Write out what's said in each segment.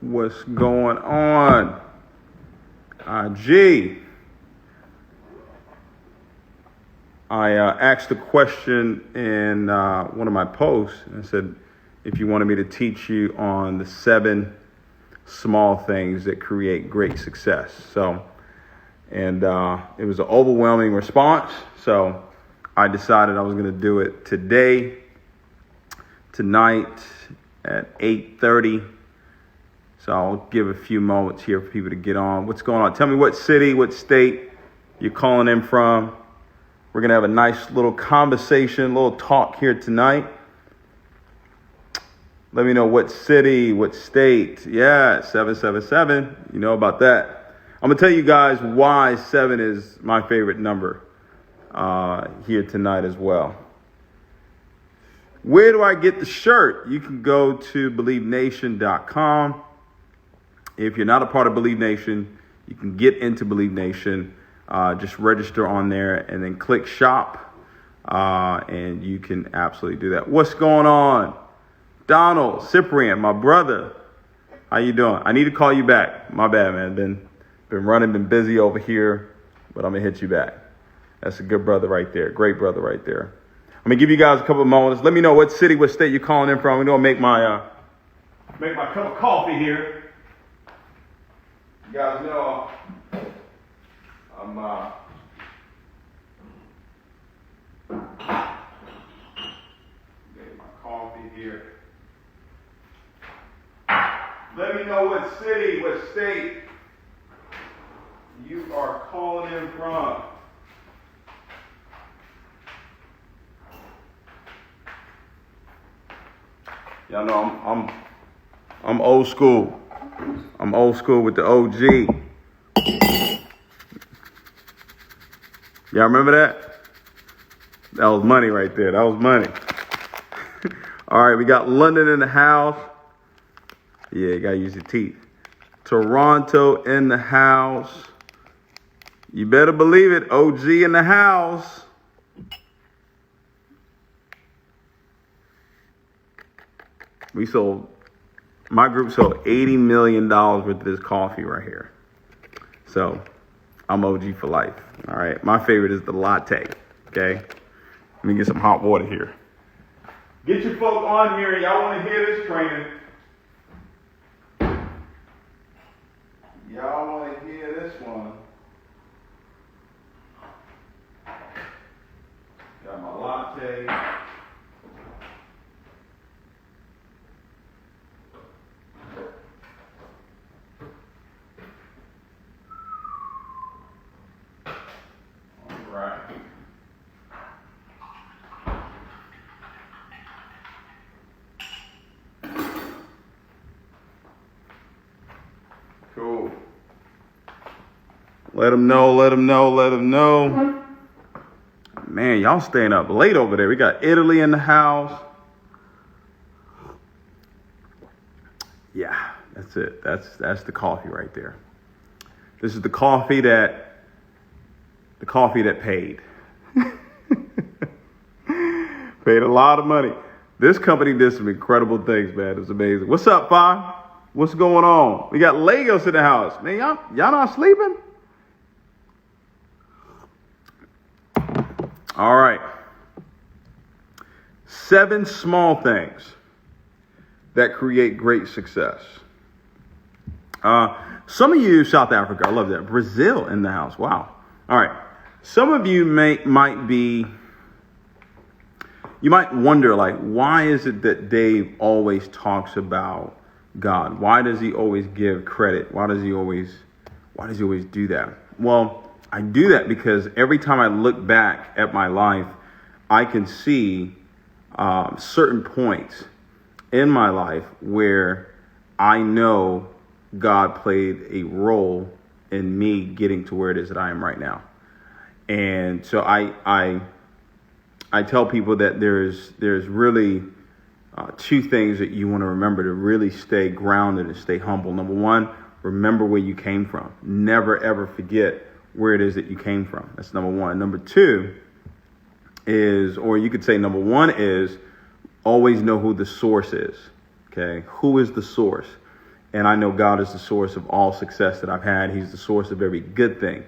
What's going on? G. I asked a question in one of my posts and I said, if you wanted me to teach you on the 7 small things that create great success. And it was an overwhelming response. So I decided I was going to do it tonight at 8:30. So I'll give a few moments here for people to get on. What's going on? Tell me what city, what state you're calling in from. We're going to have a nice little conversation, little talk here tonight. Let me know what city, what state. Yeah, 777. You know about that. I'm going to tell you guys why 7 is my favorite number here tonight as well. Where do I get the shirt? You can go to BelieveNation.com. If you're not a part of Believe Nation, you can get into Believe Nation. Just register on there and then click shop. And you can absolutely do that. What's going on? Donald, Cyprian, my brother. How you doing? I need to call you back. My bad, man. Been running, been busy over here, but I'm going to hit you back. That's a good brother right there. Great brother right there. I'm going to give you guys a couple of moments. Let me know what city, what state you're calling in from. We're going to make my cup of coffee here. You guys know I'm getting my coffee here. Let me know what city, what state you are calling in from. Y'all know I'm old school. I'm old school with the OG. Y'all remember that? That was money right there. That was money. All right, we got London in the house. Yeah, you gotta use your teeth. Toronto in the house. You better believe it. OG in the house. My group sold $80 million worth of this coffee right here. So I'm OG for life. All right. My favorite is the latte. Okay. Let me get some hot water here. Get your folk on here. Y'all want to hear this training. Y'all want to hear this one. Got my latte. Cool. Let them know. Man, y'all staying up late over there. We got Italy in the house. Yeah, that's it. That's the coffee right there. This is the coffee that paid. Paid a lot of money. This company did some incredible things, man. It was amazing. What's up, Fi? What's going on? We got Lagos in the house. Man, y'all not sleeping? All right. 7 small things that create great success. Some of you, South Africa, I love that. Brazil in the house. Wow. All right. Some of you you might wonder, like, why is it that Dave always talks about God? Why does he always give credit? Why does he always do that? Well, I do that because every time I look back at my life, I can see certain points in my life where I know God played a role in me getting to where it is that I am right now. And so I tell people that there's really 2 things that you want to remember to really stay grounded and stay humble. Number 1, remember where you came from. Never, ever forget where it is that you came from. That's number 1. Number 2 is, or you could say number 1 is, always know who the source is. Okay. Who is the source? And I know God is the source of all success that I've had. He's the source of every good thing.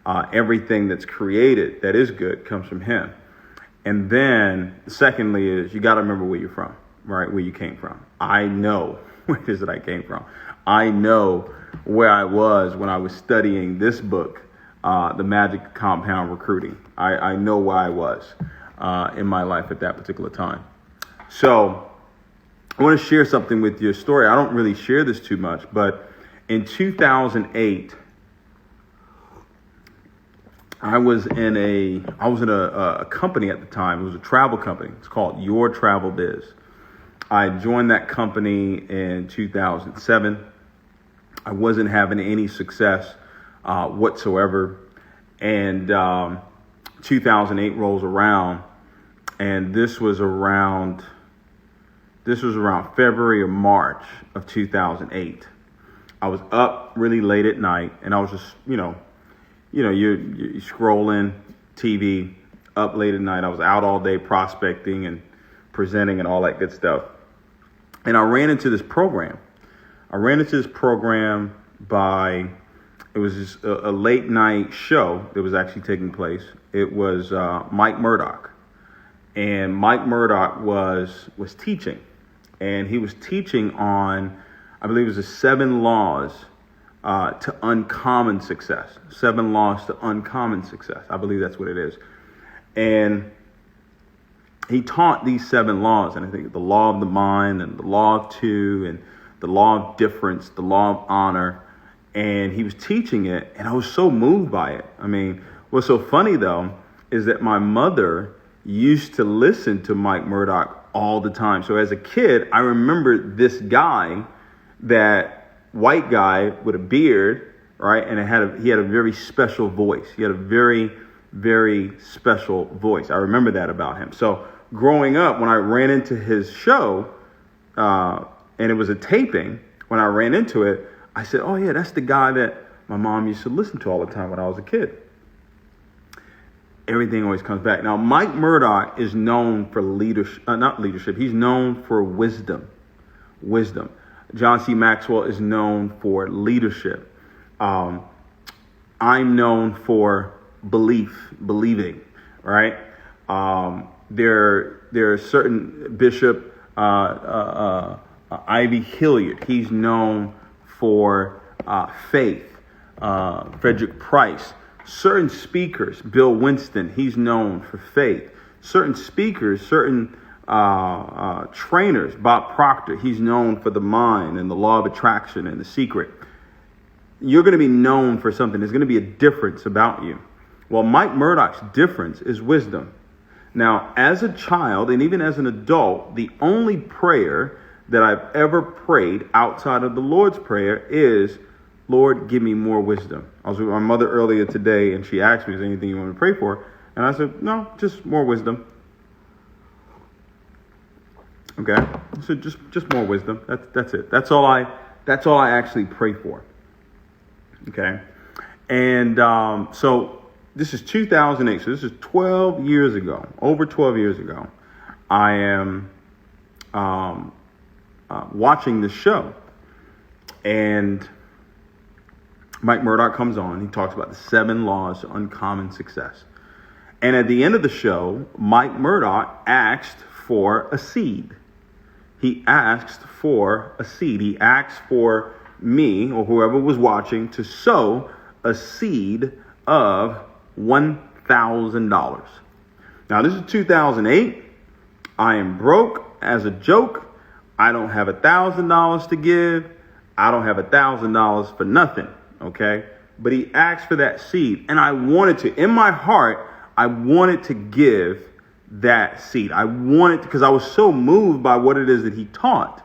Everything that's created that is good comes from him. And then secondly is you got to remember where you're from, right? Where you came from. I know where it is that I came from. I know where I was when I was studying this book, The Magic Compound Recruiting. I know where I was in my life at that particular time. So I want to share something with you, a story. I don't really share this too much, but in 2008, I was in a company at the time. It was a travel company. It's called Your Travel Biz. I joined that company in 2007. I wasn't having any success whatsoever. And 2008 rolls around, and this was around February or March of 2008. I was up really late at night, and I was just, you're scrolling TV up late at night. I was out all day prospecting and presenting and all that good stuff. And I ran into this program. It was just a late night show that was actually taking place. It was Mike Murdock. And Mike Murdock was teaching. And he was teaching on, I believe it was the 7 laws to uncommon success. 7 laws to uncommon success. I believe that's what it is. And he taught these 7 laws. And I think the law of the mind and the law of 2 and the law of difference, the law of honor. And he was teaching it. And I was so moved by it. I mean, what's so funny, though, is that my mother used to listen to Mike Murdock all the time. So as a kid, I remember this guy, that white guy with a beard, right? And he had a very special voice. He had a very, very special voice. I remember that about him. So growing up, when I ran into his show, and it was a taping, when I ran into it, I said, oh yeah, that's the guy that my mom used to listen to all the time when I was a kid. Everything always comes back. Now, Mike Murdock is known for not leadership. He's known for wisdom. John C. Maxwell is known for leadership. I'm known for believing, right? There are certain Bishop Ivy Hilliard. He's known for faith. Frederick Price. Certain speakers, Bill Winston, he's known for faith. Certain speakers, certain trainers, Bob Proctor, he's known for the mind and the law of attraction and the secret. You're going to be known for something. There's going to be a difference about you. Well, Mike Murdock's difference is wisdom. Now, as a child and even as an adult, the only prayer that I've ever prayed outside of the Lord's Prayer is, Lord, give me more wisdom. I was with my mother earlier today, and she asked me, is there anything you want me to pray for? And I said, no, just more wisdom. Okay, so just more wisdom. That's it. That's all I actually pray for. Okay, and so this is 2008. So this is 12 years ago, over 12 years ago. I am watching this show, and Mike Murdock comes on. He talks about the 7 laws to uncommon success. And at the end of the show, Mike Murdock asked for a seed. He asked for a seed. He asked for me or whoever was watching to sow a seed of $1,000. Now, this is 2008. I am broke as a joke. I don't have $1,000 to give. I don't have $1,000 for nothing. Okay. But he asked for that seed. And I wanted to, in my heart, I wanted to give that seed. I wanted to, because I was so moved by what it is that he taught.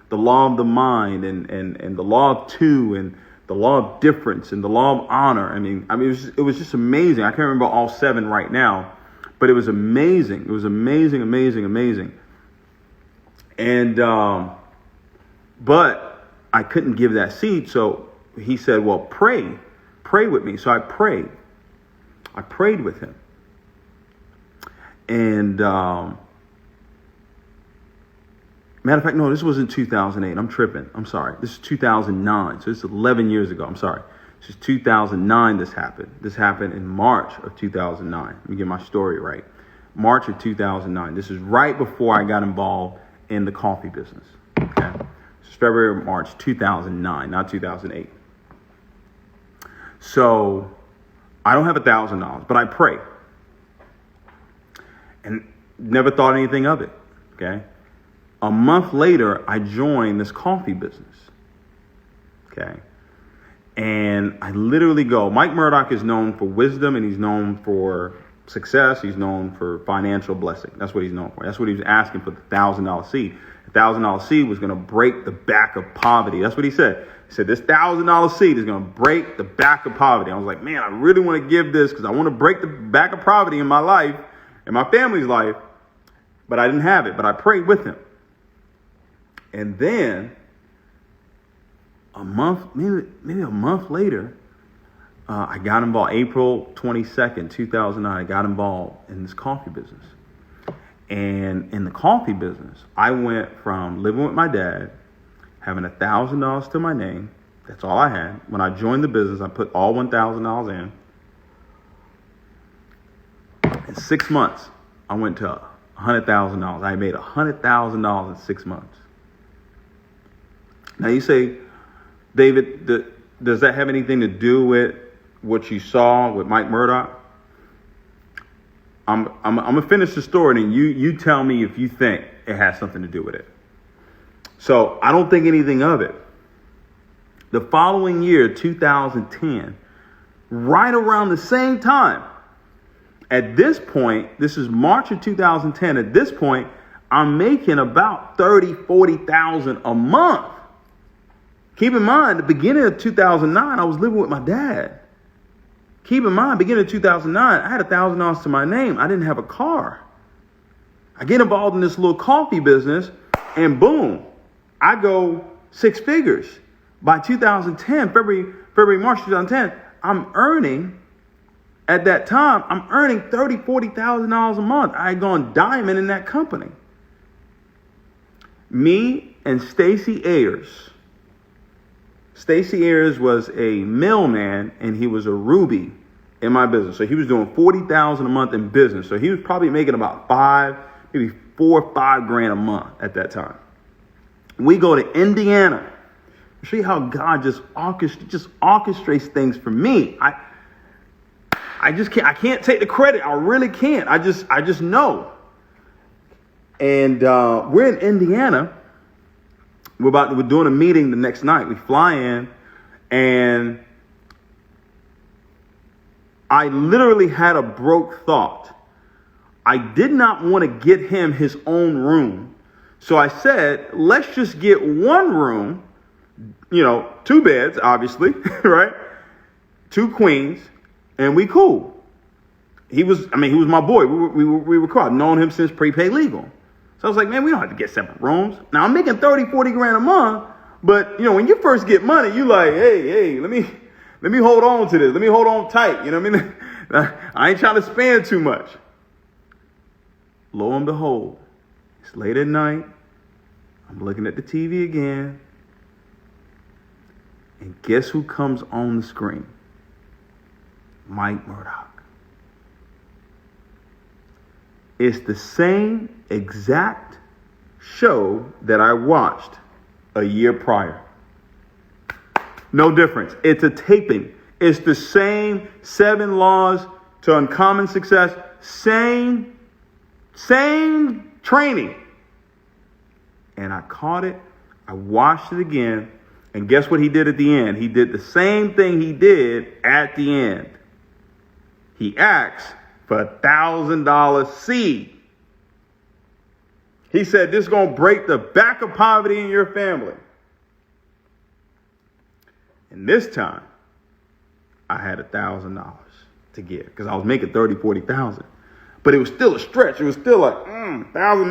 The law of the mind and the law of 2 and the law of difference and the law of honor. I mean, it was just amazing. I can't remember all 7 right now, but it was amazing. It was amazing. And, but I couldn't give that seed. So he said, well, pray with me. So I prayed with him. And Matter of fact, no, this wasn't 2008. I'm tripping. I'm sorry. This is 2009. So this is 11 years ago. I'm sorry. This is 2009 this happened. This happened in March of 2009. Let me get my story right. March of 2009. This is right before I got involved in the coffee business. Okay. This is February or March 2009, not 2008. So I don't have $1,000, but I pray. And never thought anything of it. Okay. A month later, I joined this coffee business. Okay. And I literally go, Mike Murdock is known for wisdom and he's known for success. He's known for financial blessing. That's what he's known for. That's what he was asking for the $1,000 seed. The $1,000 seed was going to break the back of poverty. That's what he said. He said, this $1,000 seed is going to break the back of poverty. I was like, man, I really want to give this because I want to break the back of poverty in my life, in my family's life. But I didn't have it. But I prayed with him. And then a month, maybe a month later, I got involved. April 22nd, 2009, I got involved in this coffee business. And in the coffee business, I went from living with my dad, having $1,000 to my name. That's all I had. When I joined the business, I put all $1,000 in. In 6 months, I went to $100,000. I made $100,000 in 6 months. Now you say, David, does that have anything to do with what you saw with Mike Murdock? I'm gonna finish the story, and you tell me if you think it has something to do with it. So I don't think anything of it. The following year, 2010, right around the same time, at this point, this is March of 2010. At this point, I'm making about $30,000-$40,000 a month. Keep in mind, the beginning of 2009, I was living with my dad. Keep in mind, beginning of 2009, I had $1,000 to my name. I didn't have a car. I get involved in this little coffee business, and boom, I go 6 figures. By 2010, February, March 2010, I'm earning, at that time, I'm earning $30,000, $40,000 a month. I had gone diamond in that company. Me and Stacey Ayers. Stacey Ayers was a mailman, and he was a Ruby in my business. So he was doing $40,000 a month in business. So he was probably making about maybe $4 or $5 grand a month at that time. We go to Indiana. See how God just orchestrates things for me. I just can't. I can't take the credit. I really can't. I just know. And we're in Indiana. We're doing a meeting the next night. We fly in, and I literally had a broke thought. I did not want to get him his own room. So I said, let's just get one room, 2 beds, obviously, right? 2 queens, and we cool. He was my boy. We were cool. I've known him since prepaid legal. So I was like, man, we don't have to get separate rooms. Now I'm making $30,000-$40,000 grand a month, but when you first get money, you like, hey, let me hold on to this. Let me hold on tight. You know what I mean? I ain't trying to spend too much. Lo and behold, it's late at night. I'm looking at the TV again. And guess who comes on the screen? Mike Murdock. It's the same exact show that I watched a year prior. No difference. It's a taping. It's the same 7 laws to uncommon success. Same training. And I caught it. I watched it again. And guess what he did at the end? He did the same thing he did at the end. He asked for $1,000 seed. He said, this is going to break the back of poverty in your family. And this time, I had $1,000 to give because I was making $30,000-$40,000. But it was still a stretch. It was still like, $1,000? I don't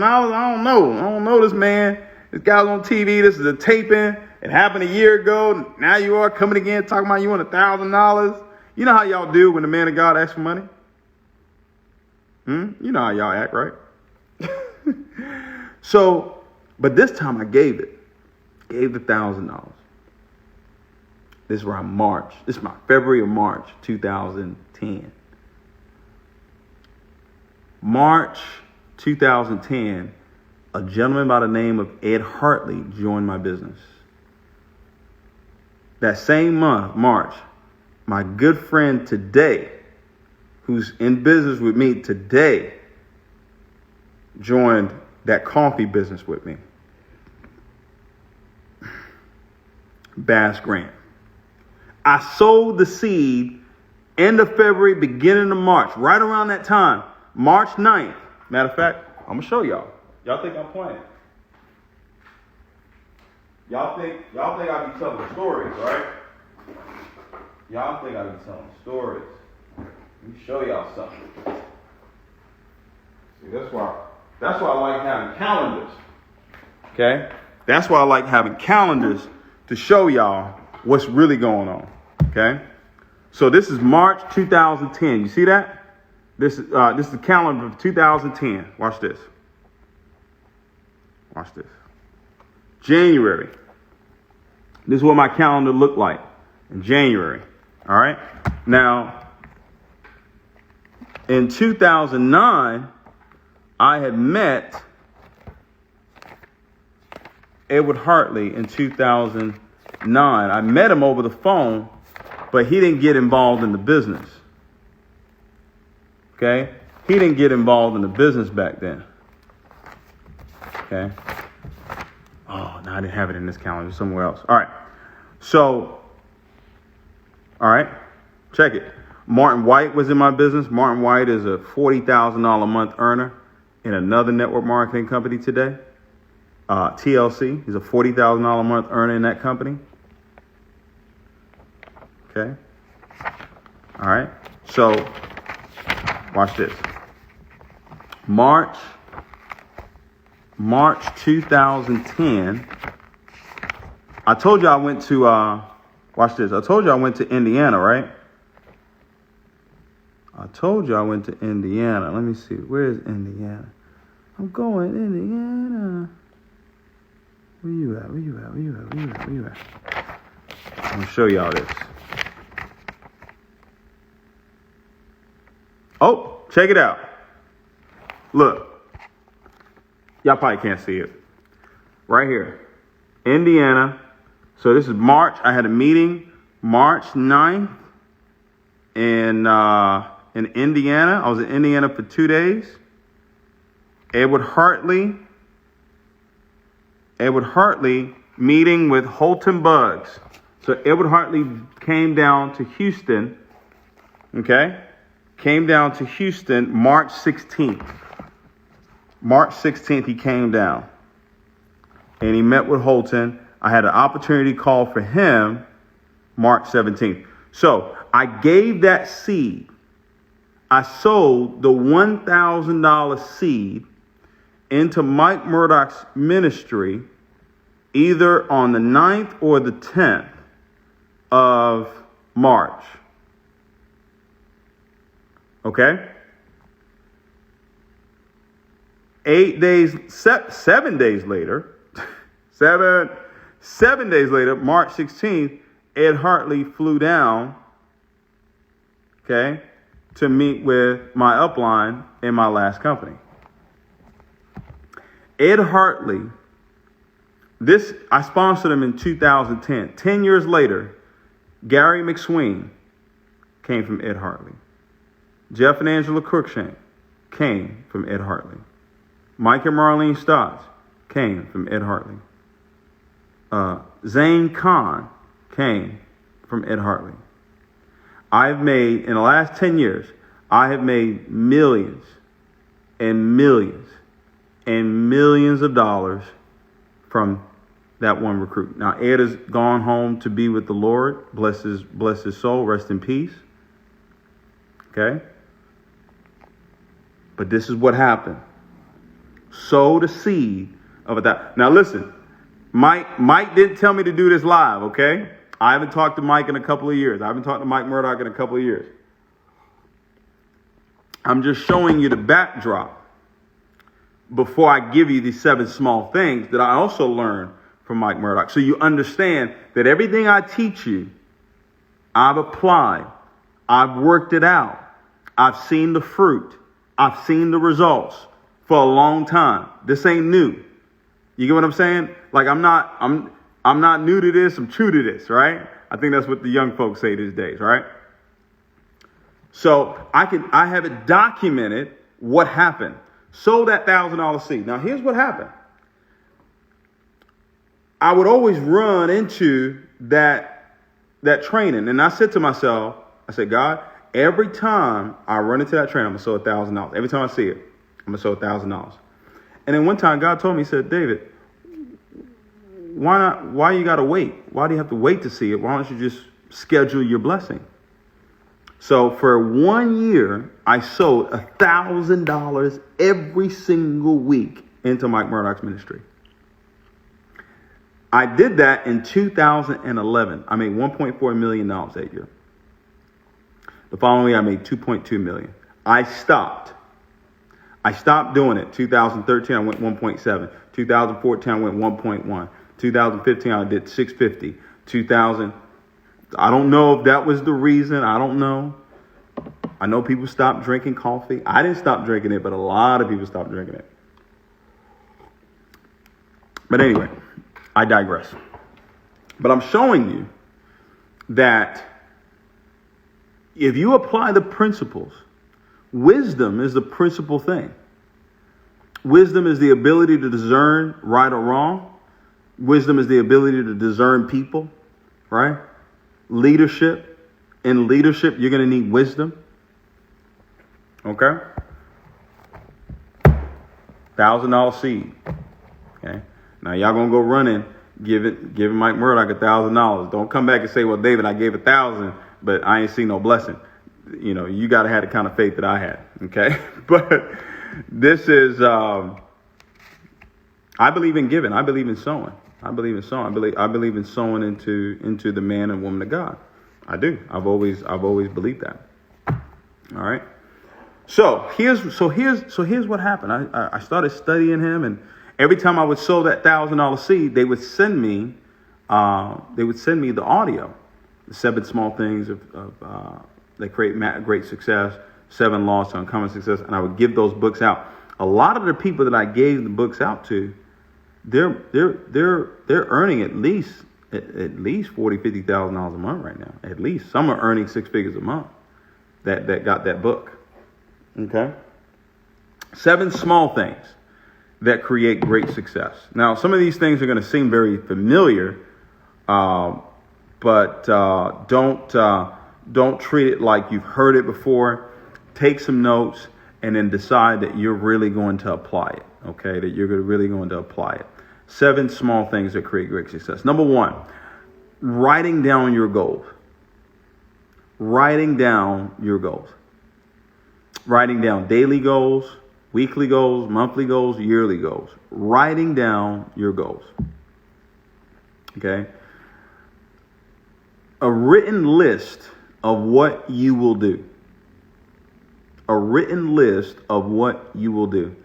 know. I don't know this man. This guy's on TV. This is a taping. It happened a year ago. Now you are coming again talking about you want $1,000. You know how y'all do when the man of God asks for money? You know how y'all act, right? So But this time I gave the $1,000. This is around March. This is my February or March 2010. March 2010, a gentleman by the name of Ed Hartley joined my business. That same month, March, my good friend today, who's in business with me today, joined that coffee business with me. Bass Grant. I sowed the seed end of February, beginning of March, right around that time, March 9th. Matter of fact, I'm going to show y'all. Y'all think I'm playing? Y'all think I be telling stories, right? Y'all think I be telling stories. Let me show y'all something. See, that's why I like having calendars. Okay? That's why I like having calendars to show y'all what's really going on. Okay? So this is March 2010. You see that? This is the calendar of 2010. Watch this. Watch this. January. This is what my calendar looked like in January. All right. Now, in 2009, I had met Edward Hartley in 2009. I met him over the phone, but he didn't get involved in the business. Okay? He didn't get involved in the business back then. Okay? Oh, no, I didn't have it in this calendar, somewhere else. All right. So, all right, check it. Martin White was in my business. Martin White is a $40,000 a month earner in another network marketing company today. TLC. He's a $40,000 a month earner in that company. Okay. All right. So, watch this. March 2010. I told you I went to, watch this. I told you I went to Indiana, right? I told you I went to Indiana. Let me see. Where is Indiana? I'm going Indiana. Where you at? Where you at? Where you at? Where you at? Where you at? I'm going to show y'all this. Oh, check it out. Look. Y'all probably can't see it. Right here. Indiana. So this is March. I had a meeting March 9th in Indiana. I was in Indiana for 2 days. Edward Hartley meeting with Holton Bugs. So Edward Hartley came down to Houston. Okay? Came down to Houston March 16th. March 16th, he came down. And he met with Holton. I had an opportunity call for him March 17th. So I gave that seed. I sold the $1,000 seed into Mike Murdock's ministry either on the 9th or the 10th of March. Okay? 7 days later, seven days later, March 16th, Ed Hartley flew down, okay, to meet with my upline in my last company. Ed Hartley, I sponsored him in 2010. 10 years later, Gary McSween came from Ed Hartley. Jeff and Angela Cruikshank came from Ed Hartley. Mike and Marlene Stotts came from Ed Hartley. Zane Khan came from Ed Hartley. I've made, in the last 10 years, I have made millions and millions and millions of dollars from that one recruit. Now, Ed has gone home to be with the Lord. Bless his soul. Rest in peace. Okay? But this is what happened. Sow the seed of that. Now, listen. Mike didn't tell me to do this live, okay? I haven't talked to Mike in a couple of years. I haven't talked to Mike Murdock in a couple of years. I'm just showing you the backdrop. before I give you these 7 small things that I also learned from Mike Murdock. So you understand that everything I teach you, I've applied. I've worked it out. I've seen the fruit. I've seen the results for a long time. This ain't new. You get what I'm saying? Like I'm not new to this. I'm true to this, right? I think that's what the young folks say these days, right? So I have it documented what happened. Sold that $1,000 seed. Now here's what happened. I would always run into that training. And I said to myself, I said, God, every time I run into that training, I'm going to sow $1,000. Every time I see it, I'm going to sow $1,000. And then one time God told me, he said, David, why not? Why you got to wait? Why do you have to wait to see it? Why don't you just schedule your blessing? So for 1 year, I sowed $1,000 every single week into Mike Murdock's ministry. I did that in 2011. I made $1.4 million that year. The following year, I made $2.2 million. I stopped doing it. 2013, I went 1.7. 2014, I went 1.1. 2015, I did 650. 2000, I don't know if that was the reason. I don't know. I know people stopped drinking coffee. I didn't stop drinking it, but a lot of people stopped drinking it. But anyway, I digress. But I'm showing you that if you apply the principles, wisdom is the principal thing. Wisdom is the ability to discern right or wrong. Wisdom is the ability to discern people, right? Leadership. In leadership, you're going to need wisdom. Okay? $1,000 seed. Okay? Now y'all going to go running, give Mike Murdock $1,000. Don't come back and say, well, David, I gave 1,000, but I ain't seen no blessing. You know, you got to have the kind of faith that I had. Okay? But this is, I believe in giving. I believe in sowing. I believe in sowing. I believe in sowing into the man and woman of God. I do. I've always believed that. All right. So here's what happened. I started studying him, and every time I would sow that $1,000 seed, they would send me the audio, the 7 small things that create great success, 7 laws to uncommon success, and I would give those books out. A lot of the people that I gave the books out to, they're earning at least $40,000-$50,000 a month right now. At least some are earning 6 figures a month that got that book. Okay, 7 small things that create great success. Now, some of these things are going to seem very familiar, but don't treat it like you've heard it before. Take some notes and then decide that you're really going to apply it. Okay, that you're really going to apply it. 7 small things that create great success. Number 1, writing down your goals. Writing down your goals. Writing down daily goals, weekly goals, monthly goals, yearly goals. Writing down your goals. Okay? A written list of what you will do. A written list of what you will do.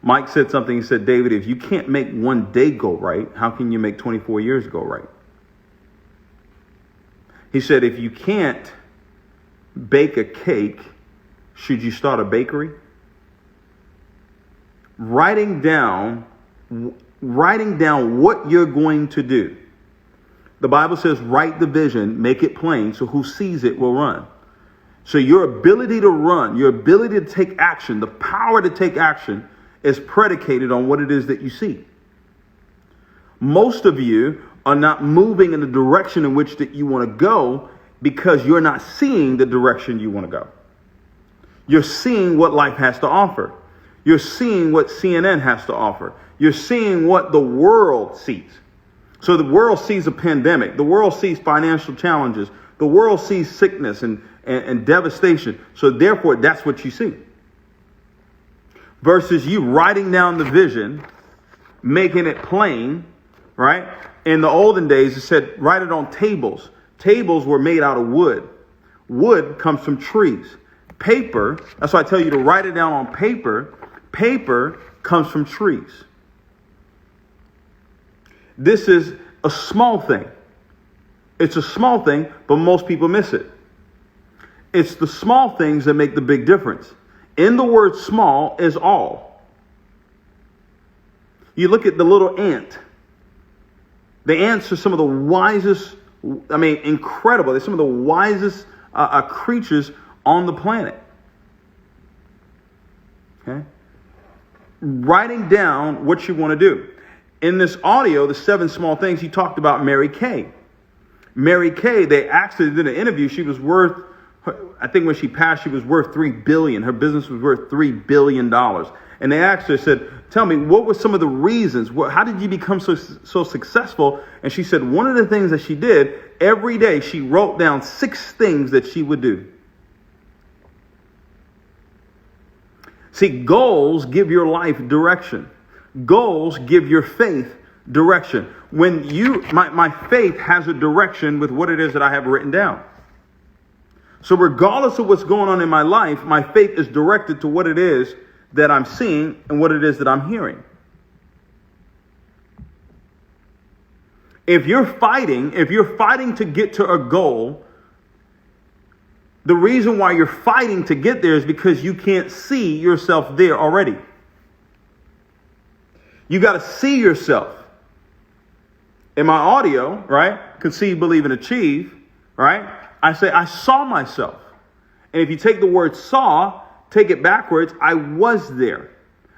Mike said something. He said, David, if you can't make one day go right, how can you make 24 years go right? He said, if you can't bake a cake, should you start a bakery? Writing down what you're going to do. The Bible says, write the vision, make it plain, so who sees it will run. So your ability to run, your ability to take action, the power to take action is predicated on what it is that you see. Most of you are not moving in the direction in which that you want to go because you're not seeing the direction you want to go. You're seeing what life has to offer. You're seeing what CNN has to offer. You're seeing what the world sees. So the world sees a pandemic. The world sees financial challenges. The world sees sickness and devastation. So therefore, that's what you see. Versus you writing down the vision, making it plain, right? In the olden days, it said, write it on tables. Tables were made out of wood. Wood comes from trees. Paper, that's why I tell you to write it down on paper. Paper comes from trees. This is a small thing. It's a small thing, but most people miss it. It's the small things that make the big difference. In the word small is all. You look at the little ant. The ants are some of the wisest, incredible. They're some of the wisest creatures on the planet. Okay? Writing down what you want to do. In this audio, the 7 small things, he talked about Mary Kay. Mary Kay, they actually did an interview. She was worth, I think when she passed, she was worth $3 billion. Her business was worth $3 billion. And they asked her, said, tell me, what were some of the reasons? How did you become so successful? And she said one of the things that she did, every day she wrote down 6 things that she would do. See, goals give your life direction. Goals give your faith direction. When my faith has a direction with what it is that I have written down. So regardless of what's going on in my life, my faith is directed to what it is that I'm seeing and what it is that I'm hearing. If you're fighting to get to a goal, the reason why you're fighting to get there is because you can't see yourself there already. You got to see yourself. In my audio, right? Conceive, believe, and achieve, right? I say, I saw myself. And if you take the word saw, take it backwards, I was there.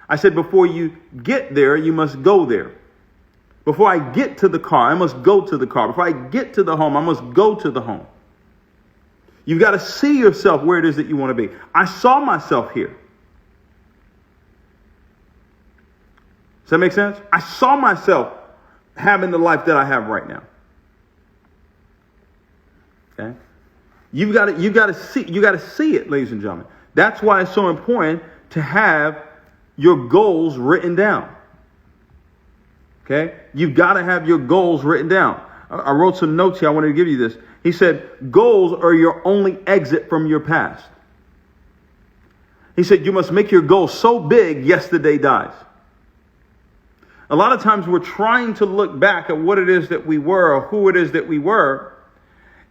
I said, before you get there, you must go there. Before I get to the car, I must go to the car. Before I get to the home, I must go to the home. You've got to see yourself where it is that you want to be. I saw myself here. Does that make sense? I saw myself having the life that I have right now. Okay? You got to see it, ladies and gentlemen. That's why it's so important to have your goals written down. Okay? You've got to have your goals written down. I wrote some notes here. I wanted to give you this. He said, goals are your only exit from your past. He said, you must make your goals so big, yesterday dies. A lot of times we're trying to look back at what it is that we were or who it is that we were.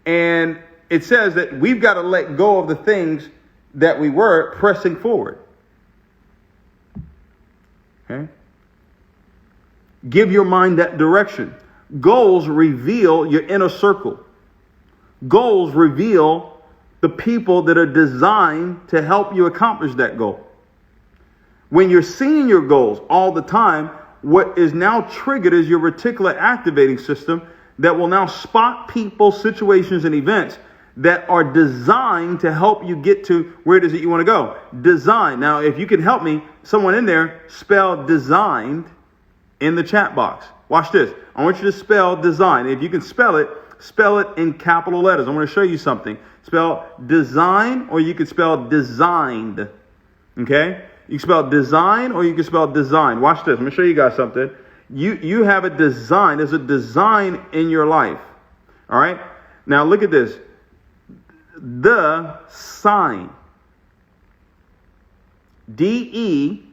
And it says that we've got to let go of the things that we were, pressing forward. Okay? Give your mind that direction. Goals reveal your inner circle. Goals reveal the people that are designed to help you accomplish that goal. When you're seeing your goals all the time, what is now triggered is your reticular activating system that will now spot people, situations, and events that are designed to help you get to where it is that you want to go. Design. Now, if you can help me, someone in there, spell designed in the chat box. Watch this. I want you to spell design. If you can spell it in capital letters. I want to show you something. Spell design, or you can spell designed. Okay? You can spell design, or you can spell design. Watch this. I'm going to show you guys something. You have a design. There's a design in your life. All right? Now look at this. The sign. D-E,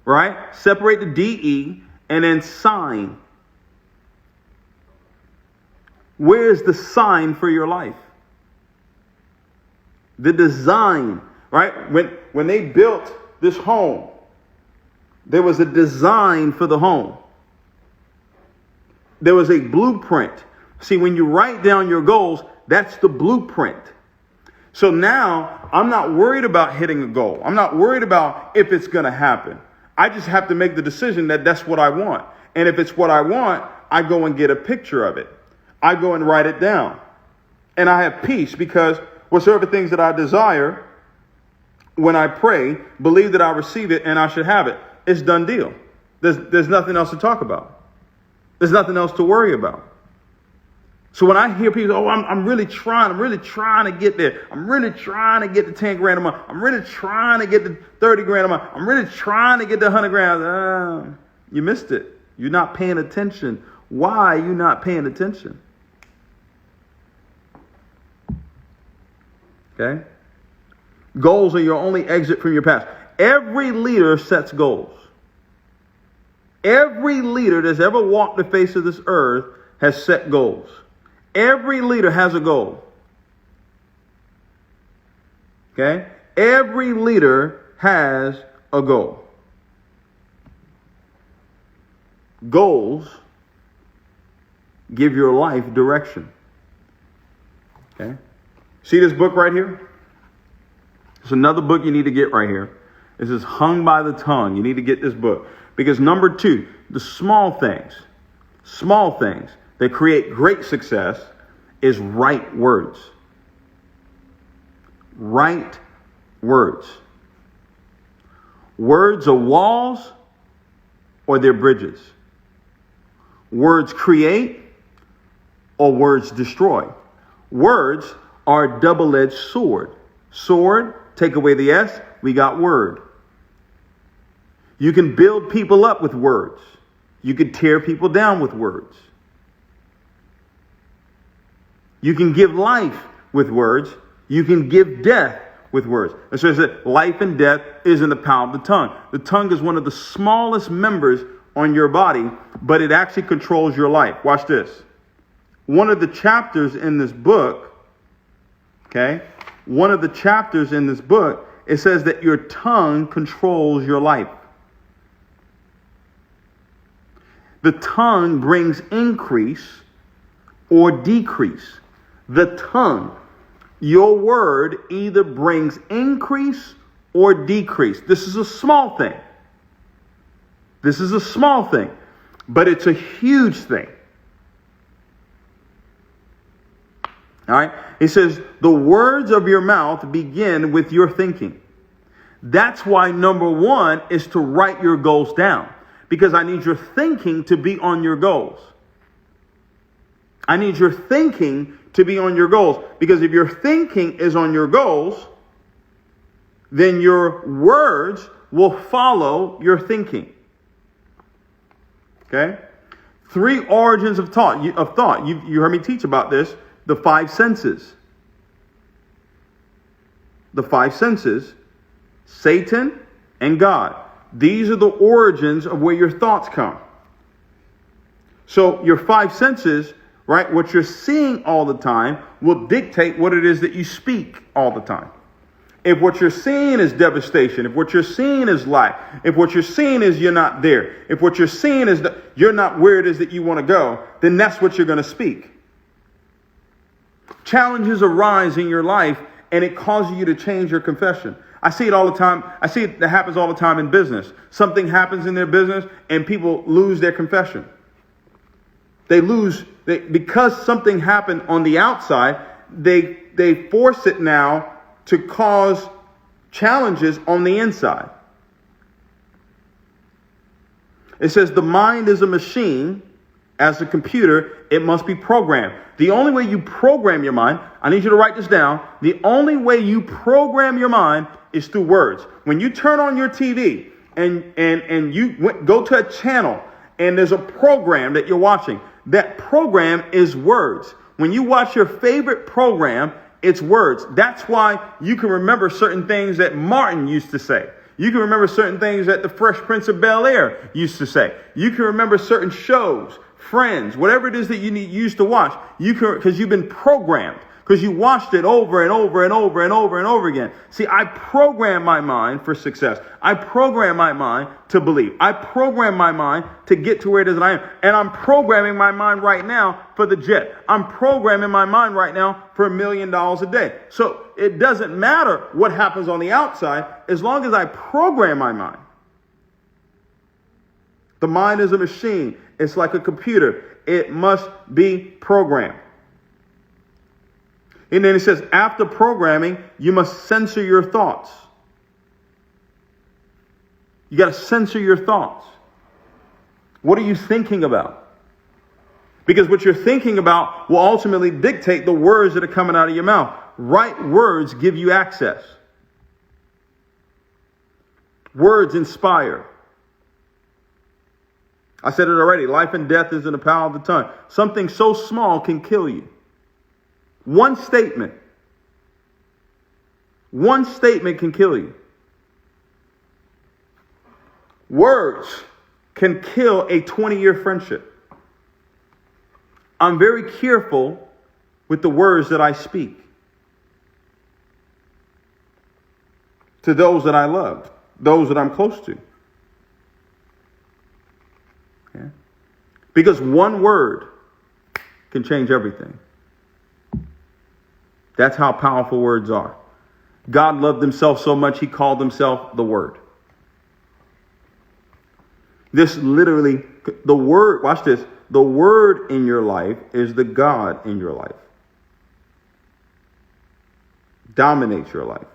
right? Separate the D-E and then sign. Where's the sign for your life? The design, right? When they built this home, there was a design for the home. There was a blueprint. See, when you write down your goals, that's the blueprint. So now I'm not worried about hitting a goal. I'm not worried about if it's going to happen. I just have to make the decision that that's what I want. And if it's what I want, I go and get a picture of it. I go and write it down. And I have peace because whatsoever things that I desire, when I pray, believe that I receive it and I should have it. It's done deal. There's nothing else to talk about. There's nothing else to worry about. So when I hear people, I'm really trying to get there. I'm really trying to get the 10 grand a month. I'm really trying to get the 30 grand a month. I'm really trying to get the 100 grand. You missed it. You're not paying attention. Why are you not paying attention? Okay? Goals are your only exit from your past. Every leader sets goals. Every leader that's ever walked the face of this earth has set goals. Every leader has a goal. Okay? Every leader has a goal. Goals give your life direction. Okay? See this book right here? It's another book you need to get right here. This is Hung by the Tongue. You need to get this book. Because number 2, the small things that create great success is right words. Right words. Words are walls or they're bridges. Words create or words destroy. Words are a double-edged sword. Sword, take away the S, we got word. You can build people up with words. You can tear people down with words. You can give life with words. You can give death with words. And so it said, life and death is in the power of the tongue. The tongue is one of the smallest members on your body, but it actually controls your life. Watch this. One of the chapters in this book, okay, it says that your tongue controls your life. The tongue brings increase or decrease. The tongue, your word either brings increase or decrease. This is a small thing. This is a small thing, but it's a huge thing. All right. He says, the words of your mouth begin with your thinking. That's why number 1 is to write your goals down. Because I need your thinking to be on your goals. I need your thinking to be on your goals. Because if your thinking is on your goals, then your words will follow your thinking. Okay? 3 origins of thought. You heard me teach about this. The 5 senses. The 5 senses, Satan and God. These are the origins of where your thoughts come. So your 5 senses, right, what you're seeing all the time will dictate what it is that you speak all the time. If what you're seeing is devastation, if what you're seeing is lack, if what you're seeing is you're not there, if what you're seeing is that you're not where it is that you want to go, then that's what you're going to speak. Challenges arise in your life and it causes you to change your confession. I see it all the time. I see it that happens all the time in business. Something happens in their business and people lose their confession. Because something happened on the outside, they force it now to cause challenges on the inside. It says the mind is a machine. As a computer, it must be programmed. The only way you program your mind, I need you to write this down. The only way you program your mind is through words. When you turn on your TV and you go to a channel and there's a program that you're watching, that program is words. When you watch your favorite program, it's words. That's why you can remember certain things that Martin used to say. You can remember certain things that the Fresh Prince of Bel-Air used to say. You can remember certain shows, Friends, whatever it is that you used to watch, you can, because you've been programmed, because you watched it over and over and over and over and over again. See, I program my mind for success. I program my mind to believe. I program my mind to get to where it is that I am. And I'm programming my mind right now for the jet. I'm programming my mind right now for $1 million a day. So it doesn't matter what happens on the outside as long as I program my mind. The mind is a machine. It's like a computer. It must be programmed. And then it says, after programming, you must censor your thoughts. You got to censor your thoughts. What are you thinking about? Because what you're thinking about will ultimately dictate the words that are coming out of your mouth. Right words give you access. Words inspire. I said it already. Life and death is in the power of the tongue. Something so small can kill you. One statement can kill you. Words can kill a 20-year friendship. I'm very careful with the words that I speak to those that I love, those that I'm close to. Okay? Because one word can change everything. That's how powerful words are. God loved himself so much, he called himself the Word. This literally, the Word, watch this, the Word in your life is the God in your life. Dominates your life.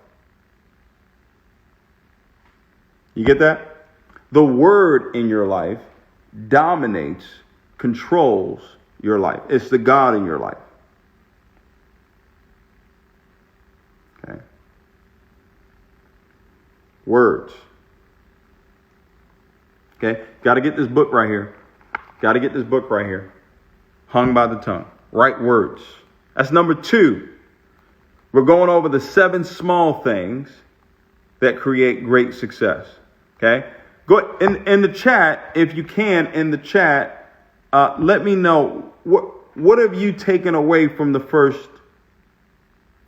You get that? The Word in your life dominates, controls your life. It's the God in your life. Okay. Words. Okay. Got to get this book right here. Got to get this book right here. Hung by the tongue. Right words. That's number 2. We're going over the 7 small things that create great success. Okay. Go in the chat, if you can, in the chat, let me know what have you taken away from the first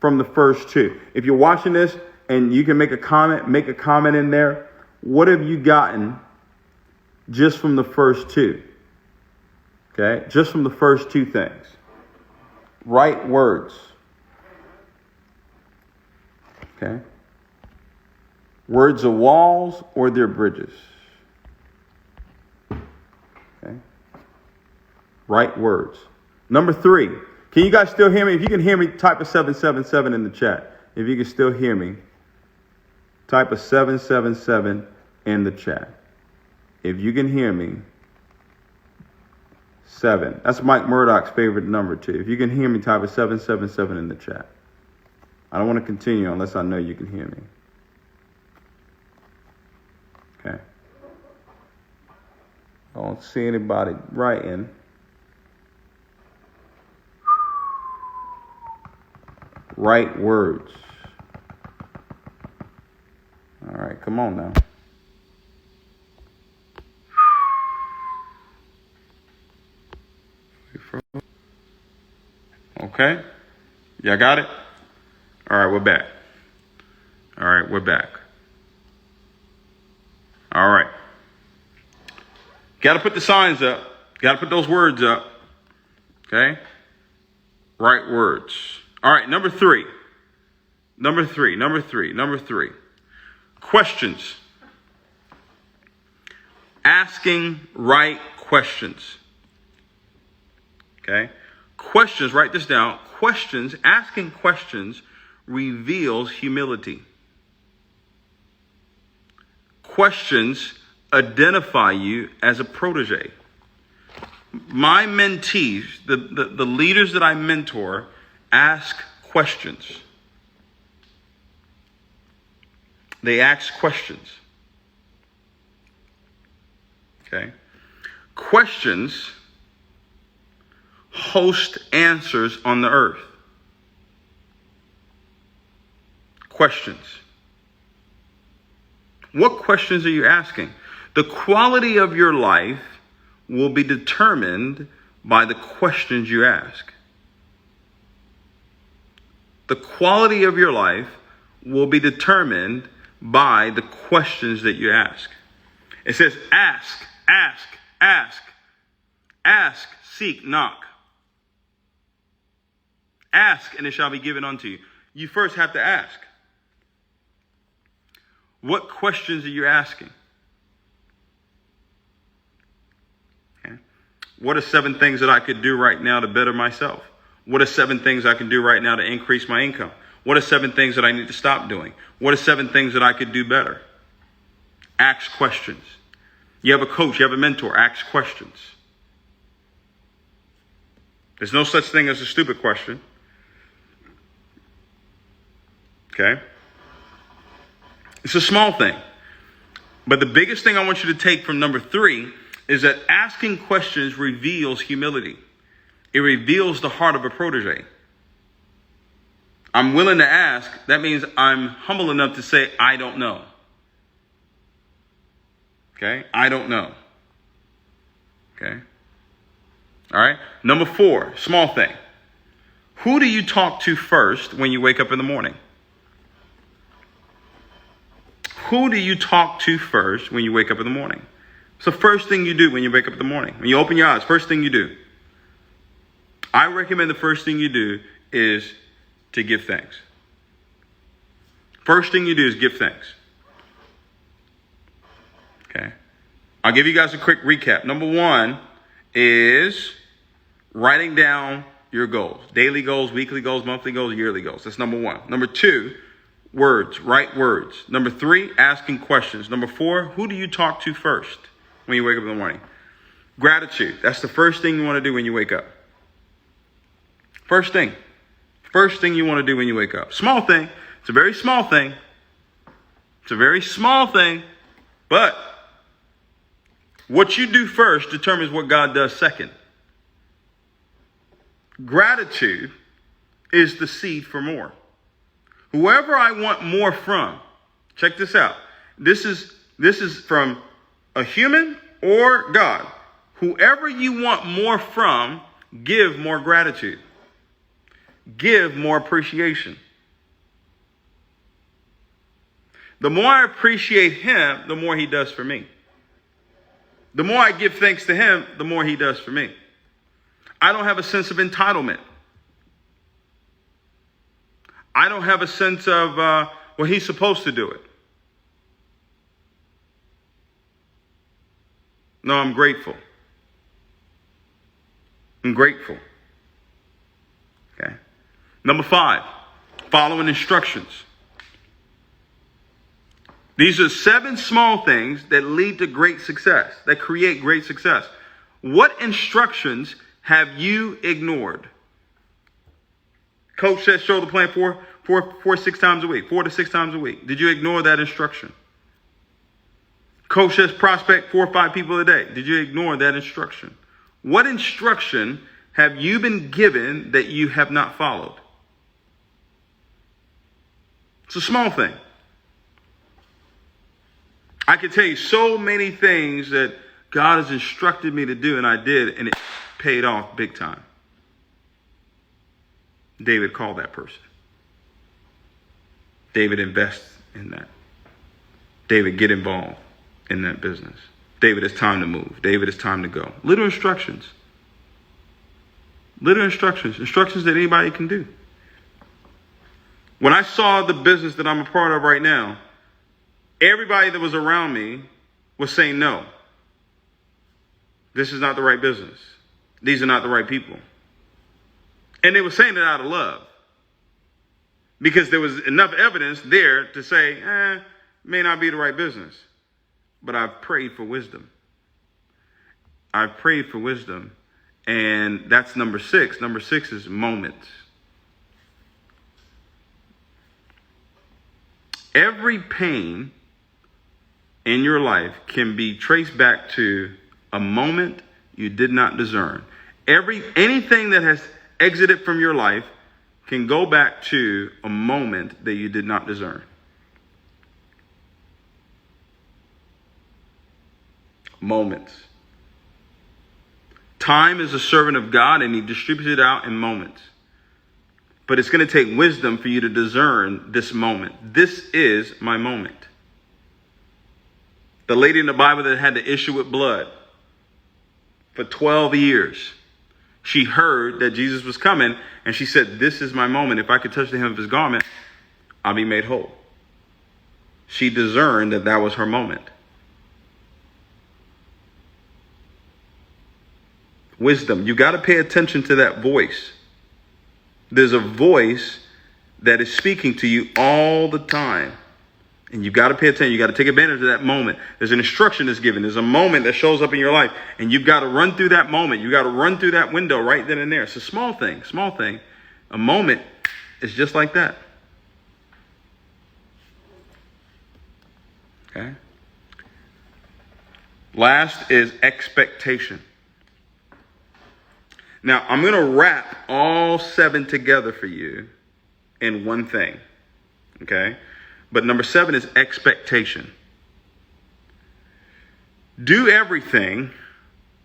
2. If you're watching this and you can make a comment in there. What have you gotten just from the first 2? Okay, just from the first 2 things. Right words. Okay. Words are walls or they're bridges. Okay. Right words. Number 3. Can you guys still hear me? If you can hear me, type a 777 in the chat. If you can still hear me, type a 777 in the chat. If you can hear me, 7. That's Mike Murdock's favorite number too. If you can hear me, type a 777 in the chat. I don't want to continue unless I know you can hear me. Okay. I don't see anybody writing. Right words. All right, come on now. Okay. Y'all got it? All right, we're back. All right, we're back. All right. Got to put the signs up. Got to put those words up. Okay. Right words. All right, number 3. Number three. Questions. Asking right questions. Okay. Questions, write this down. Questions, asking questions reveals humility. Questions identify you as a protege. My mentees, the leaders that I mentor, ask questions. They ask questions. Okay. Questions host answers on the earth. Questions. What questions are you asking? The quality of your life will be determined by the questions you ask. The quality of your life will be determined by the questions that you ask. It says ask, seek, knock. Ask, and it shall be given unto you. You first have to ask. What questions are you asking? Okay. What are 7 things that I could do right now to better myself? What are 7 things I can do right now to increase my income? What are 7 things that I need to stop doing? What are 7 things that I could do better? Ask questions. You have a coach, you have a mentor, ask questions. There's no such thing as a stupid question. Okay? It's a small thing. But the biggest thing I want you to take from number 3 is that asking questions reveals humility. It reveals the heart of a protege. I'm willing to ask. That means I'm humble enough to say, I don't know. Okay? I don't know. Okay. All right. Number 4, small thing. Who do you talk to first when you wake up in the morning? Who do you talk to first when you wake up in the morning? It's the first thing you do when you wake up in the morning. When you open your eyes, first thing you do. I recommend the first thing you do is to give thanks. First thing you do is give thanks. Okay. I'll give you guys a quick recap. Number 1 is writing down your goals. Daily goals, weekly goals, monthly goals, yearly goals. That's number 1. Number 2, words. Write words. Number 3, asking questions. Number 4, who do you talk to first when you wake up in the morning? Gratitude. That's the first thing you want to do when you wake up. First thing. First thing you want to do when you wake up. Small thing. It's a very small thing. It's a very small thing. But what you do first determines what God does second. Gratitude is the seed for more. Whoever I want more from, check this out. This is from a human or God. Whoever you want more from, give more gratitude. Give more appreciation. The more I appreciate him, the more he does for me. The more I give thanks to him, the more he does for me. I don't have a sense of entitlement. I don't have a sense of, well, he's supposed to do it. No, I'm grateful. I'm grateful. Okay. Number 5, following instructions. These are 7 small things that lead to great success, that create great success. What instructions have you ignored? Coach says show the plan 4 to 6 times a week. 4 to 6 times a week. Did you ignore that instruction? Coach says prospect 4 or 5 people a day. Did you ignore that instruction? What instruction have you been given that you have not followed? It's a small thing. I can tell you so many things that God has instructed me to do, and I did, and it paid off big time. David called that person. David invest in that. David get involved in that business. David, it's time to move. David, it's time to go. Little instructions. Little instructions. Instructions that anybody can do. When I saw the business that I'm a part of right now, everybody that was around me was saying no. This is not the right business. These are not the right people. And they were saying it out of love. Because there was enough evidence there to say, may not be the right business. But I've prayed for wisdom. I've prayed for wisdom. And that's number 6. Number 6 is moments. Every pain in your life can be traced back to a moment you did not discern. Anything that has exited from your life can go back to a moment that you did not discern. Moments. Time is a servant of God, and he distributes it out in moments. But it's going to take wisdom for you to discern this moment. This is my moment. The lady in the Bible that had the issue with blood for 12 years. She heard that Jesus was coming, and she said, this is my moment. If I could touch the hem of his garment, I'll be made whole. She discerned that that was her moment. Wisdom. You got to pay attention to that voice. There's a voice that is speaking to you all the time. And you've got to pay attention. You got to take advantage of that moment. There's an instruction that's given. There's a moment that shows up in your life. And you've got to run through that moment. You got to run through that window right then and there. It's a small thing. Small thing. A moment is just like that. Okay. Last is expectation. Now, I'm going to wrap all 7 together for you in one thing. Okay. But number 7 is expectation. Do everything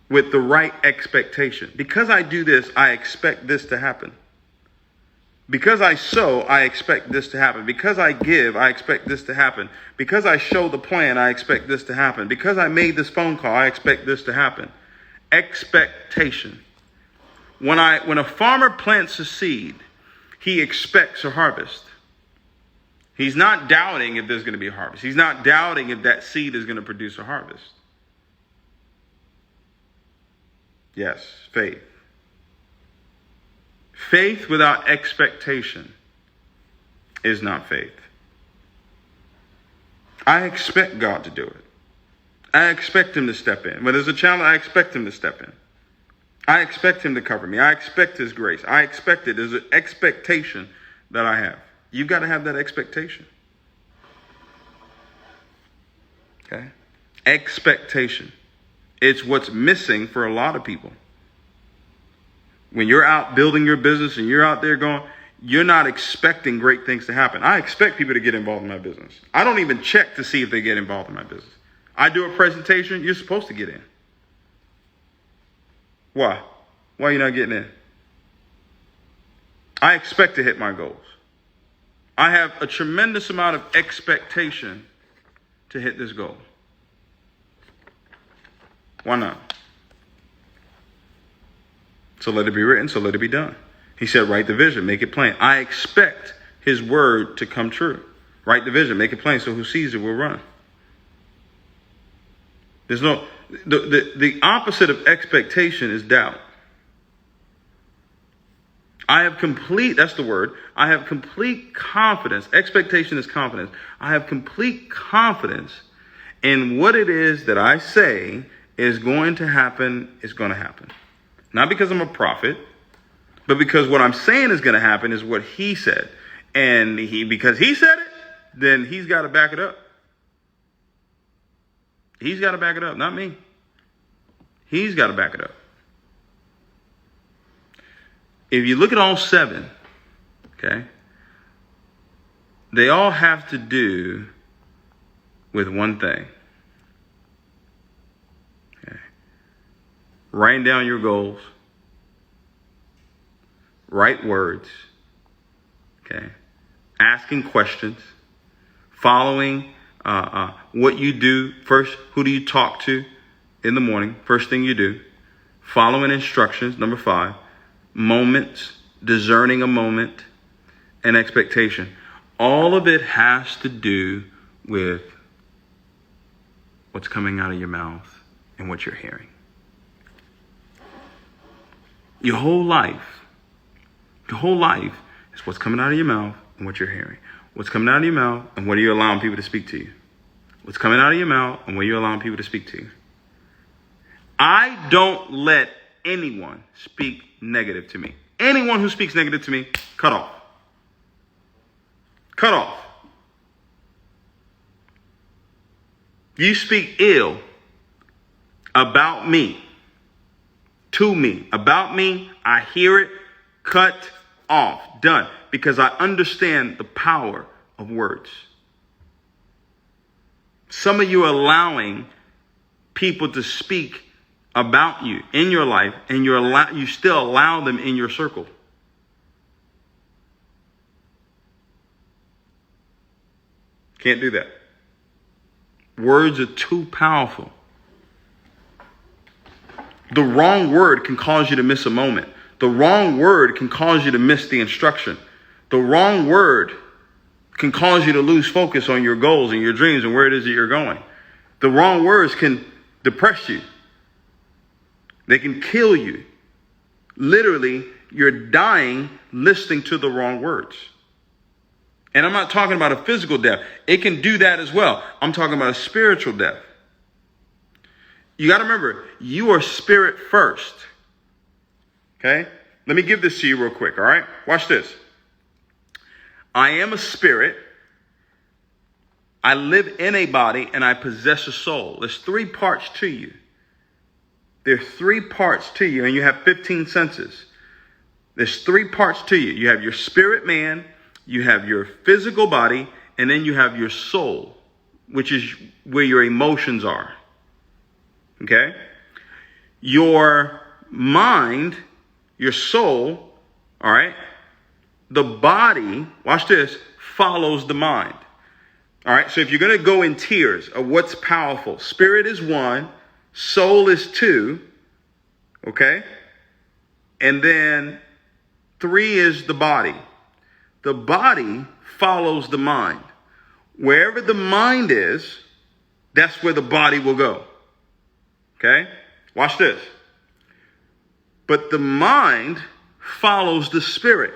with the right expectation. Because I do this, I expect this to happen. Because I sow, I expect this to happen. Because I give, I expect this to happen. Because I show the plan, I expect this to happen. Because I made this phone call, I expect this to happen. Expectation. When a farmer plants a seed, he expects a harvest. He's not doubting if there's going to be a harvest. He's not doubting if that seed is going to produce a harvest. Yes, faith. Faith without expectation is not faith. I expect God to do it. I expect him to step in. When there's a challenge, I expect him to step in. I expect him to cover me. I expect his grace. I expect it. There's an expectation that I have. You've got to have that expectation. Okay? Expectation. It's what's missing for a lot of people. When you're out building your business and you're out there going, you're not expecting great things to happen. I expect people to get involved in my business. I don't even check to see if they get involved in my business. I do a presentation, you're supposed to get in. Why? Why are you not getting in? I expect to hit my goals. I have a tremendous amount of expectation to hit this goal. Why not? So let it be written, so let it be done. He said, write the vision, make it plain. I expect his word to come true. Write the vision, make it plain, so who sees it will run. There's no, the opposite of expectation is doubt. That's the word. I have complete confidence. Expectation is confidence. I have complete confidence in what it is that I say is going to happen is going to happen. Not because I'm a prophet, but because what I'm saying is going to happen is what he said. And because he said it, then he's got to back it up. He's got to back it up, not me. He's got to back it up. If you look at all 7, okay, they all have to do with one thing. Okay. Writing down your goals. Right words. Okay. Asking questions. Following what you do first. Who do you talk to in the morning? First thing you do. Following instructions. Number 5. Moments. Discerning a moment. And expectation. All of it has to do with what's coming out of your mouth and what you're hearing. Your whole life is what's coming out of your mouth and what you're hearing. What's coming out of your mouth and what are you allowing people to speak to you? What's coming out of your mouth and what are you allowing people to speak to you? I don't let anyone speak negative to me. Anyone who speaks negative to me, cut off. Cut off. You speak ill about me, to me, about me, I hear it, cut off, done. Because I understand the power of words. Some of you are allowing people to speak about you in your life, and you still allow them in your circle. Can't do that. Words are too powerful. The wrong word can cause you to miss a moment. The wrong word can cause you to miss the instruction. The wrong word can cause you to lose focus on your goals and your dreams and where it is that you're going. The wrong words can depress you. They can kill you. Literally, you're dying listening to the wrong words. And I'm not talking about a physical death. It can do that as well. I'm talking about a spiritual death. You got to remember, you are spirit first. Okay? Let me give this to you real quick, all right? Watch this. I am a spirit. I live in a body and I possess a soul. There's 3 parts to you. There's 3 parts to you, and you have 15 senses. There's 3 parts to you. You have your spirit man, you have your physical body, and then you have your soul, which is where your emotions are. Okay? Your mind, your soul, all right, the body, watch this, follows the mind. All right, so if you're going to go in tiers of what's powerful, spirit is 1, soul is 2, okay? And then 3 is the body. The body follows the mind. Wherever the mind is, that's where the body will go. Okay? Watch this. But the mind follows the spirit.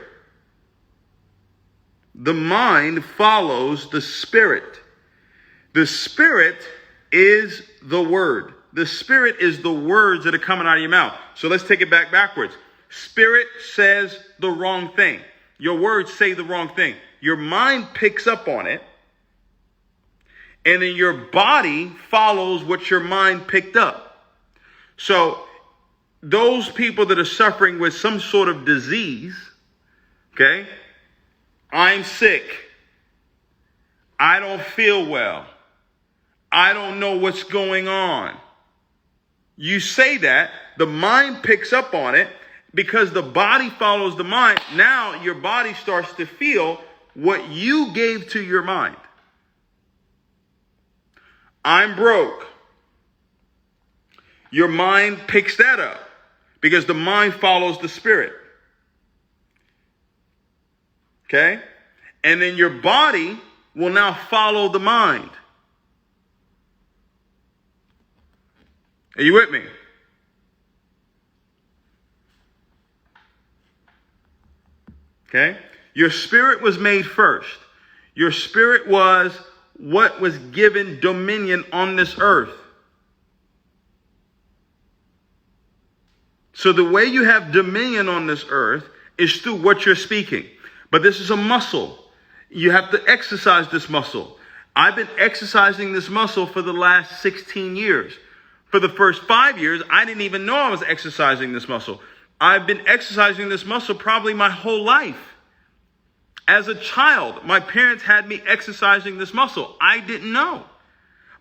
The mind follows the spirit. The spirit is the word. The spirit is the words that are coming out of your mouth. So let's take it backwards. Spirit says the wrong thing. Your words say the wrong thing. Your mind picks up on it. And then your body follows what your mind picked up. So those people that are suffering with some sort of disease, okay? I'm sick. I don't feel well. I don't know what's going on. You say that, the mind picks up on it because the body follows the mind. Now your body starts to feel what you gave to your mind. I'm broke. Your mind picks that up because the mind follows the spirit. Okay? And then your body will now follow the mind. Are you with me? Okay? Your spirit was made first. Your spirit was what was given dominion on this earth. So the way you have dominion on this earth is through what you're speaking. But this is a muscle. You have to exercise this muscle. I've been exercising this muscle for the last 16 years. For the first 5 years, I didn't even know I was exercising this muscle. I've been exercising this muscle probably my whole life. As a child, my parents had me exercising this muscle. I didn't know.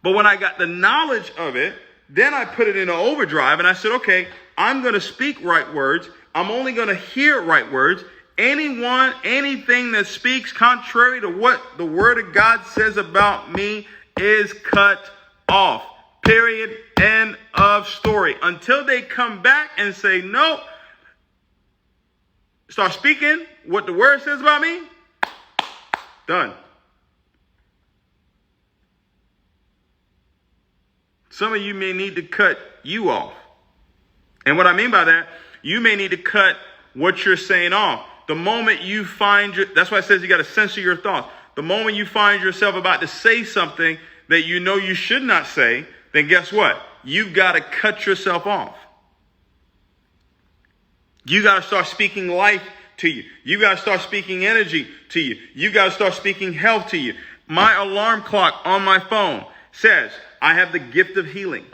But when I got the knowledge of it, then I put it in an overdrive and I said, okay, I'm going to speak right words. I'm only going to hear right words. Anything that speaks contrary to what the word of God says about me is cut off. Period. End of story. Until they come back and say, no, start speaking what the word says about me. Done. Some of you may need to cut you off. And what I mean by that, you may need to cut what you're saying off. The moment you find that's why it says you got to censor your thoughts. The moment you find yourself about to say something that you know you should not say, then guess what? You've got to cut yourself off. You got to start speaking life to you. You got to start speaking energy to you. You got to start speaking health to you. My alarm clock on my phone says I have the gift of healing.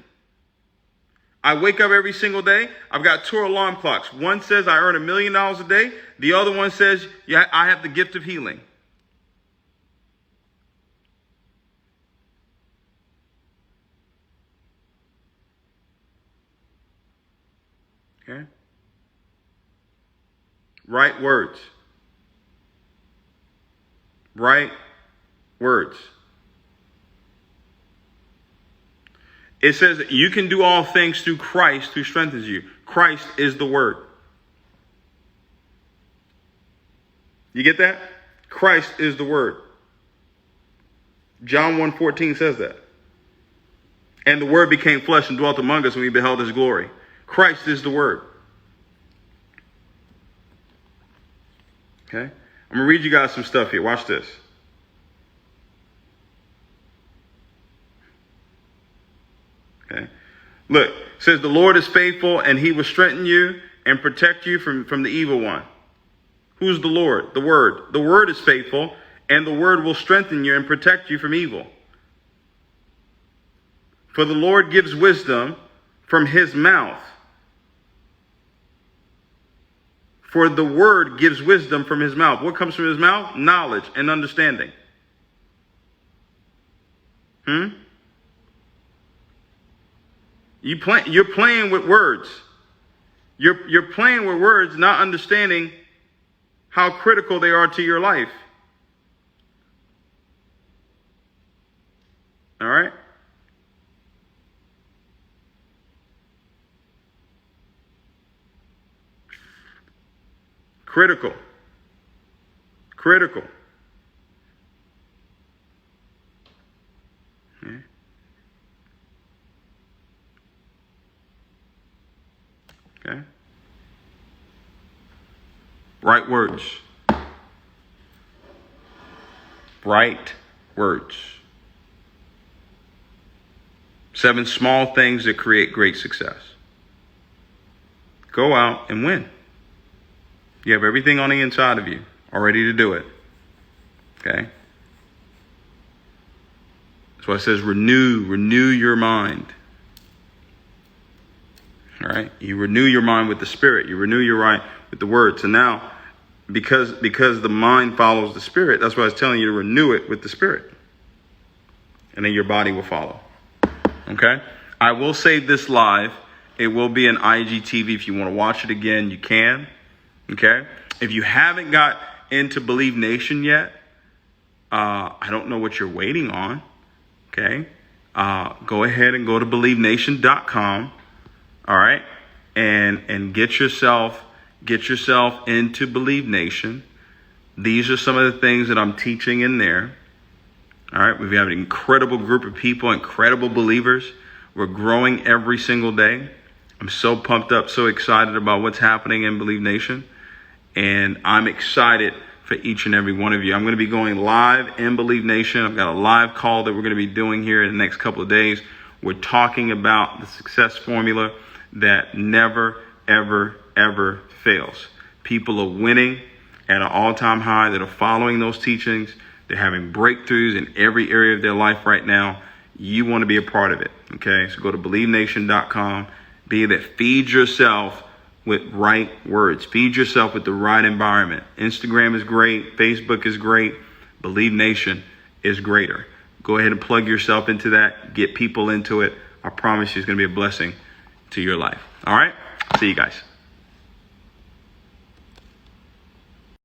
I wake up every single day. I've got 2 alarm clocks. One says I earn $1 million a day. The other one says, yeah, I have the gift of healing. Okay? Right words. Right words. It says that you can do all things through Christ who strengthens you. Christ is the word. You get that? Christ is the word. John 1:14 says that. And the word became flesh and dwelt among us and we beheld his glory. Christ is the word. Okay? I'm going to read you guys some stuff here. Watch this. Okay? Look, it says the Lord is faithful and he will strengthen you and protect you from the evil one. Who's the Lord? The Word. The Word is faithful and the Word will strengthen you and protect you from evil. For the Lord gives wisdom from his mouth. For the word gives wisdom from his mouth. What comes from his mouth? Knowledge and understanding. You You're playing with words. You're playing with words, not understanding how critical they are to your life. All right? Critical. Critical. Okay. Okay. Right words. Right words. 7 small things that create great success. Go out and win. You have everything on the inside of you, already to do it. Okay? That's why it says renew your mind. All right? You renew your mind with the Spirit. You renew your mind with the Word. So now, because the mind follows the Spirit, that's why I was telling you to renew it with the Spirit. And then your body will follow. Okay? I will save this live. It will be an IGTV. If you want to watch it again, you can. Okay? If you haven't got into Believe Nation yet, I don't know what you're waiting on. Okay? Go ahead and go to believenation.com. All right? And get yourself into Believe Nation. These are some of the things that I'm teaching in there. All right? We have an incredible group of people, incredible believers. We're growing every single day. I'm so pumped up, so excited about what's happening in Believe Nation. And I'm excited for each and every one of you. I'm going to be going live in Believe Nation. I've got a live call that we're going to be doing here in the next couple of days. We're talking about the success formula that never, ever, ever fails. People are winning at an all-time high that are following those teachings. They're having breakthroughs in every area of their life right now. You want to be a part of it. Okay, so go to believenation.com. Be that feed yourself with right words. Feed yourself with the right environment. Instagram is great. Facebook is great. Believe Nation is greater. Go ahead and plug yourself into that. Get people into it. I promise you it's going to be a blessing to your life. All right? See you guys.